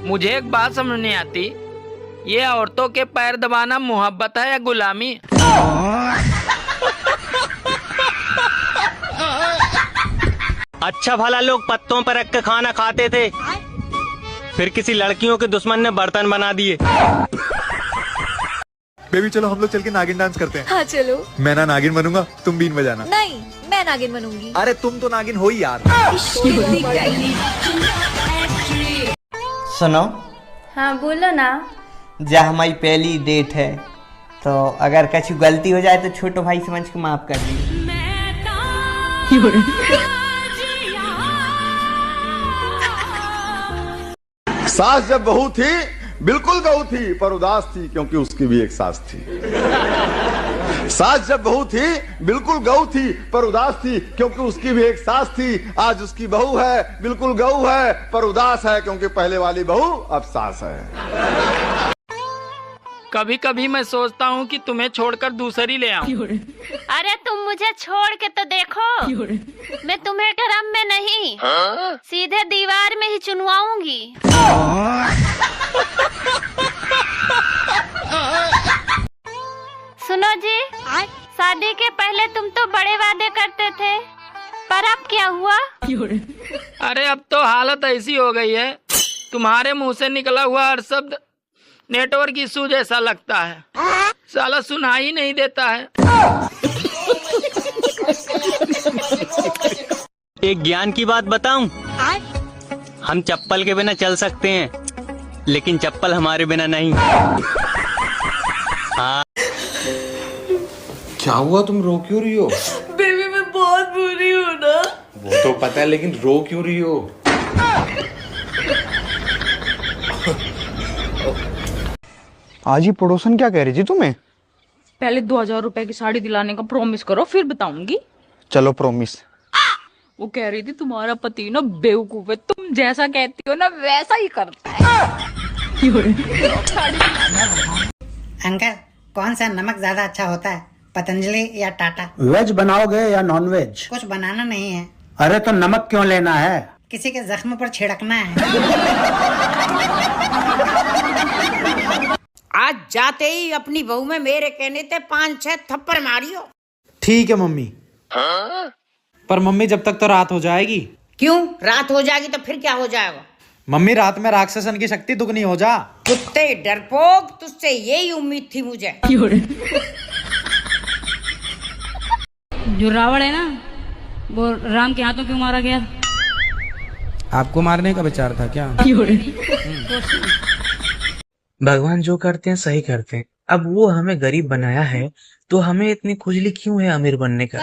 मुझे एक बात समझ नहीं आती, ये औरतों के पैर दबाना मोहब्बत है या गुलामी? अच्छा भला लोग पत्तों पर रख के खाना खाते थे, फिर किसी लड़कियों के दुश्मन ने बर्तन बना दिए। बेबी चलो हम लोग चल के नागिन डांस करते हैं। हाँ चलो। मैं ना नागिन बनूंगा, तुम बीन बजाना। नहीं, मैं नागिन बनूंगी। अरे तुम तो नागिन हो ही यार। सुनो। हाँ बोलो ना। जा हमारी पहली डेट है, तो अगर कुछ गलती हो जाए तो छोटो भाई समझ के माफ कर दी। सास जब बहू थी बिल्कुल गऊ थी पर उदास थी क्योंकि उसकी भी एक सास थी। सास जब बहू थी बिल्कुल गऊ थी पर उदास थी क्योंकि उसकी भी एक सास थी। आज उसकी बहू है बिल्कुल गऊ है पर उदास है क्योंकि पहले वाली बहू अब सास है। कभी कभी मैं सोचता हूँ कि तुम्हें छोड़कर दूसरी ले आऊं। अरे तुम मुझे छोड़ के तो देखो, मैं तुम्हें ड्रम में नहीं सीधे दीवार में ही चुनवाऊंगी। सुनो जी, शादी के पहले तुम तो बड़े वादे करते थे, पर अब क्या हुआ? अरे अब तो हालत ऐसी हो गई है, तुम्हारे मुंह से निकला हुआ हर शब्द नेटवर्क इशू जैसा लगता है, साला सुनाई नहीं देता है। एक ज्ञान की बात बताऊं, हम चप्पल के बिना चल सकते हैं, लेकिन चप्पल हमारे बिना नहीं। हाँ। क्या हुआ, तुम रो क्यों रही हो? बेबी मैं बहुत बुरी हूँ ना। वो तो पता है, लेकिन रो क्यों रही हो? आज ही पड़ोसन क्या कह रही थी तुम्हें? पहले 2000 रुपए की साड़ी दिलाने का प्रॉमिस करो, फिर बताऊंगी। चलो प्रॉमिस। वो कह रही थी तुम्हारा पति ना बेवकूफ है, तुम जैसा कहती हो ना वैसा ही करता है। अंकल कौन सा नमक ज्यादा अच्छा होता है, पतंजलि या टाटा? वेज बनाओगे या नॉन वेज? कुछ बनाना नहीं है। अरे तो नमक क्यों लेना है? किसी के जख्म पर छिड़कना है। आज जाते ही अपनी बहू में मेरे कहने थे 5-6 थप्पड़ मारियो। ठीक है मम्मी। पर मम्मी जब तक तो रात हो जाएगी। क्यों रात हो जाएगी तो फिर क्या हो जाएगा? मम्मी रात में राक्षसन की शक्ति दुगनी हो जा। कुत्ते डरपोक, तुझसे यही उम्मीद थी मुझे। जो रावण है ना, वो राम के हाथों क्यों मारा गया? आपको मारने का विचार था क्या? भगवान जो करते हैं सही करते हैं। अब वो हमें गरीब बनाया है तो हमें इतनी खुजली क्यों है अमीर बनने का?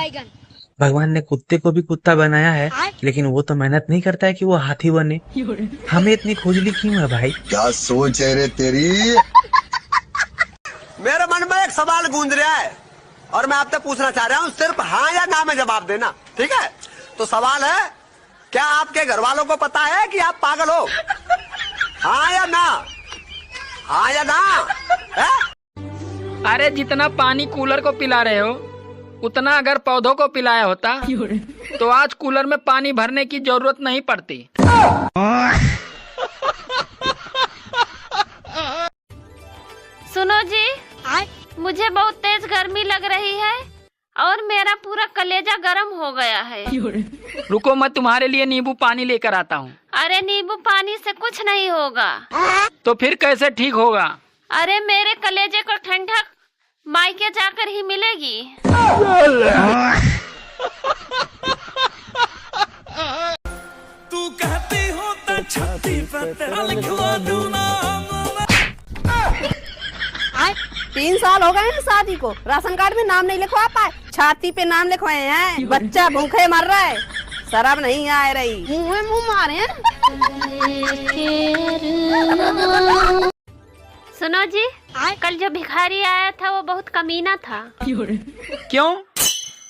भगवान ने कुत्ते को भी कुत्ता बनाया है, लेकिन वो तो मेहनत नहीं करता है कि वो हाथी बने। हमें इतनी खुजली क्यों है भाई? क्या सोच है रे तेरी? मेरे मन में एक सवाल गूंज रहा है और मैं आपसे पूछना चाह रहा हूँ, सिर्फ हाँ या ना में जवाब देना, ठीक है? तो सवाल है, क्या आपके घर वालों को पता है कि आप पागल हो? हाँ या ना? हाँ या ना? अरे जितना पानी कूलर को पिला रहे हो, उतना अगर पौधों को पिलाया होता तो आज कूलर में पानी भरने की जरूरत नहीं पड़ती। सुनो जी, मुझे बहुत तेज गर्मी लग रही है और मेरा पूरा कलेजा गर्म हो गया है। रुको मैं तुम्हारे लिए नींबू पानी लेकर आता हूँ। अरे नींबू पानी से कुछ नहीं होगा। तो फिर कैसे ठीक होगा? अरे मेरे कलेजे को ठंडक मायके जाकर ही मिलेगी। तू कहती हो तो छाती पर तेरा लिखवा दूं नाम। 3 साल हो गए हैं शादी को, राशन कार्ड में नाम नहीं लिखवा पाए, छाती पे नाम लिखवाए हैं। बच्चा भूखे मर रहा है, शराब नहीं आ रही, मुंह में मुंह मारे हैं। सुनो जी, कल जो भिखारी आया था वो बहुत कमीना था। क्यों?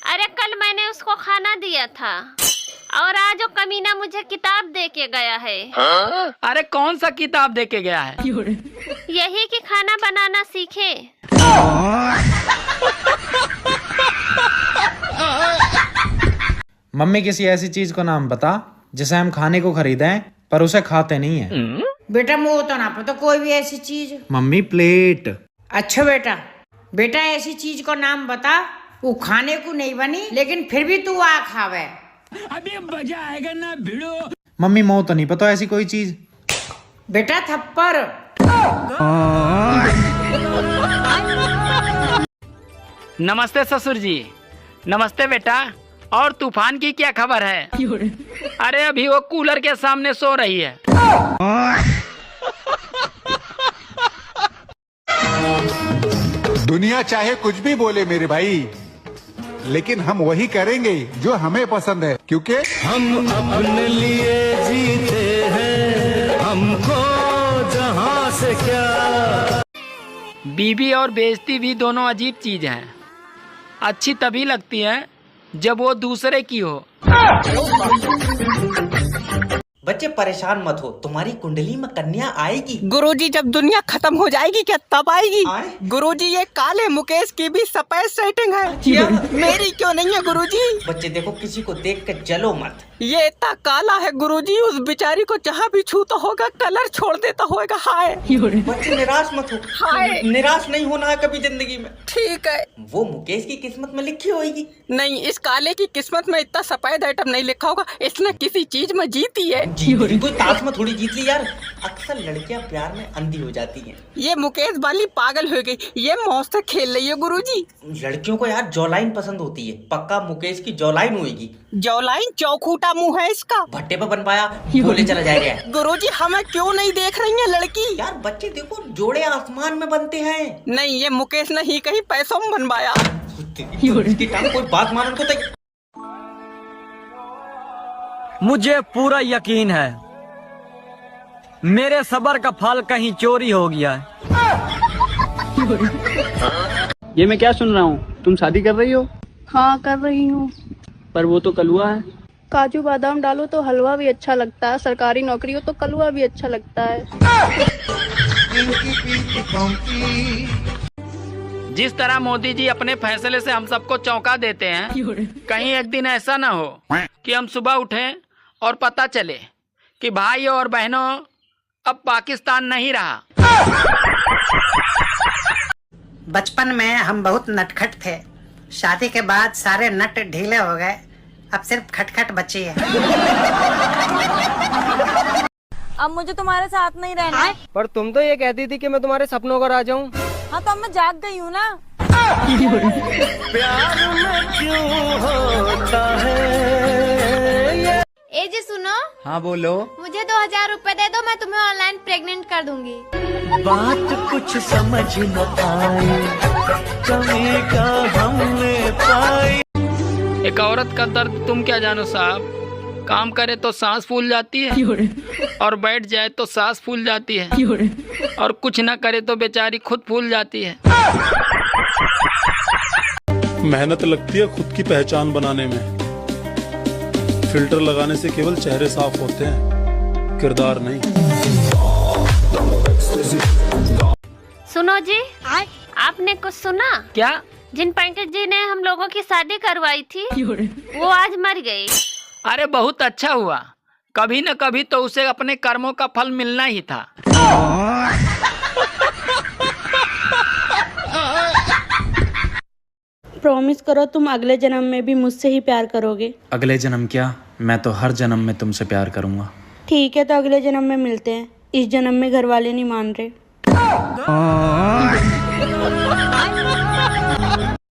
अरे कल मैंने उसको खाना दिया था और आज वो कमीना मुझे किताब दे के गया है। अरे कौन सा किताब दे के गया है? यही कि खाना बनाना सीखे। मम्मी किसी ऐसी चीज को नाम बता जिसे हम खाने को खरीदें पर उसे खाते नहीं है। बेटा मुँह तो ना पता कोई भी ऐसी चीज। Mummy plate. अच्छा बेटा, बेटा ऐसी चीज को नाम बता वो खाने को नहीं बनी लेकिन फिर भी तू आ खावे। अभी मजा आएगा ना भिड़ो। मम्मी मुँह तो नहीं पता ऐसी कोई चीज। बेटा थप्पड़। नमस्ते ससुर जी। नमस्ते बेटा। और तूफान की क्या खबर है? अरे अभी वो कूलर के सामने सो रही है। दुनिया चाहे कुछ भी बोले मेरे भाई, लेकिन हम वही करेंगे जो हमें पसंद है, क्योंकि हम अपने लिए जीते हैं, हमको जहां से क्या। बीवी और बेइज्जती भी दोनों अजीब चीज हैं। अच्छी तभी लगती है जब वो दूसरे की हो। बच्चे परेशान मत हो, तुम्हारी कुंडली में कन्या आएगी। गुरुजी जब दुनिया खत्म हो जाएगी क्या तब आएगी? गुरुजी ये काले मुकेश की भी सफेद सेटिंग है। मेरी क्यों नहीं है गुरुजी? बच्चे देखो किसी को देख कर जलो मत। ये इतना काला है गुरुजी, उस बेचारी को जहाँ भी छूता होगा कलर छोड़ देता होगा। हाय बच्चे निराश मत हो। हाय निराश नहीं होना है कभी जिंदगी में। ठीक है। वो मुकेश की किस्मत में लिखी होगी। नहीं, इस काले की किस्मत में इतना सफेद आइटम नहीं लिखा होगा। इसने किसी चीज में जीती है। कोई ताश में थोड़ी जीत ली यार। अक्सर लड़कियां प्यार में अंधी हो जाती हैं। ये मुकेश वाली पागल हो गई, ये मौज से खेल रही है गुरुजी। लड़कियों को यार जॉलाइन पसंद होती है। पक्का मुकेश की जॉलाइन होगी। जॉलाइन चौखूटा मुंह है इसका। भट्टे पे बन पाया बोले चला जाएगा। गुरुजी हमें क्यों नहीं देख रही है लड़की? यार बच्चे देखो जोड़े आसमान में बनते हैं। नहीं, ये मुकेश ने ही कहीं पैसों में बनवाया। कोई बात मानने को तैयार। मुझे पूरा यकीन है मेरे सबर का फल कहीं चोरी हो गया है। ये मैं क्या सुन रहा हूँ? तुम शादी कर रही हो? हाँ कर रही हूँ। पर वो तो कलुआ है। काजू बादाम डालो तो हलवा भी अच्छा लगता है, सरकारी नौकरी हो तो कलवा भी अच्छा लगता है। जिस तरह मोदी जी अपने फैसले से हम सबको चौंका देते हैं, कहीं एक दिन ऐसा ना हो कि हम सुबह उठें और पता चले कि भाइयों और बहनों अब पाकिस्तान नहीं रहा। बचपन में हम बहुत नटखट थे, शादी के बाद सारे नट ढीले हो गए, अब सिर्फ खटखट बची है। अब मुझे तुम्हारे साथ नहीं रहना है। पर तुम तो ये कहती थी कि मैं तुम्हारे सपनों का राजा हूँ। हाँ तो अब मैं जाग गई हूँ ना। प्यार में क्यों होता है। ए जी सुनो। हाँ बोलो। मुझे 2000 रुपए दे दो, मैं तुम्हें ऑनलाइन प्रेग्नेंट कर दूंगी। बात कुछ समझ न आई, कमी का हमने पाई। एक औरत का दर्द तुम क्या जानो साहब। काम करे तो सांस फूल जाती है और बैठ जाए तो सांस फूल जाती है और कुछ ना करे तो बेचारी खुद फूल जाती है। मेहनत लगती है खुद की पहचान बनाने में। फिल्टर लगाने से केवल चेहरे साफ होते हैं, किरदार नहीं। सुनो जी, आपने कुछ सुना क्या? जिन पंकज जी ने हम लोगों की शादी करवाई थी वो आज मर गई। अरे बहुत अच्छा हुआ, कभी न कभी तो उसे अपने कर्मों का फल मिलना ही था। प्रॉमिस करो तुम अगले जन्म में भी मुझसे ही प्यार करोगे। अगले जन्म क्या, मैं तो हर जन्म में तुमसे प्यार करूंगा। ठीक है तो अगले जन्म में मिलते हैं, इस जन्म में घर वाले नहीं मान रहे।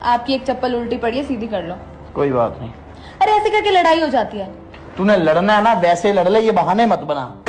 आपकी एक चप्पल उल्टी पड़ी है, सीधी कर लो। कोई बात नहीं। अरे ऐसे करके लड़ाई हो जाती है। तूने लड़ना है ना वैसे लड़ ले, ये बहाने मत बना।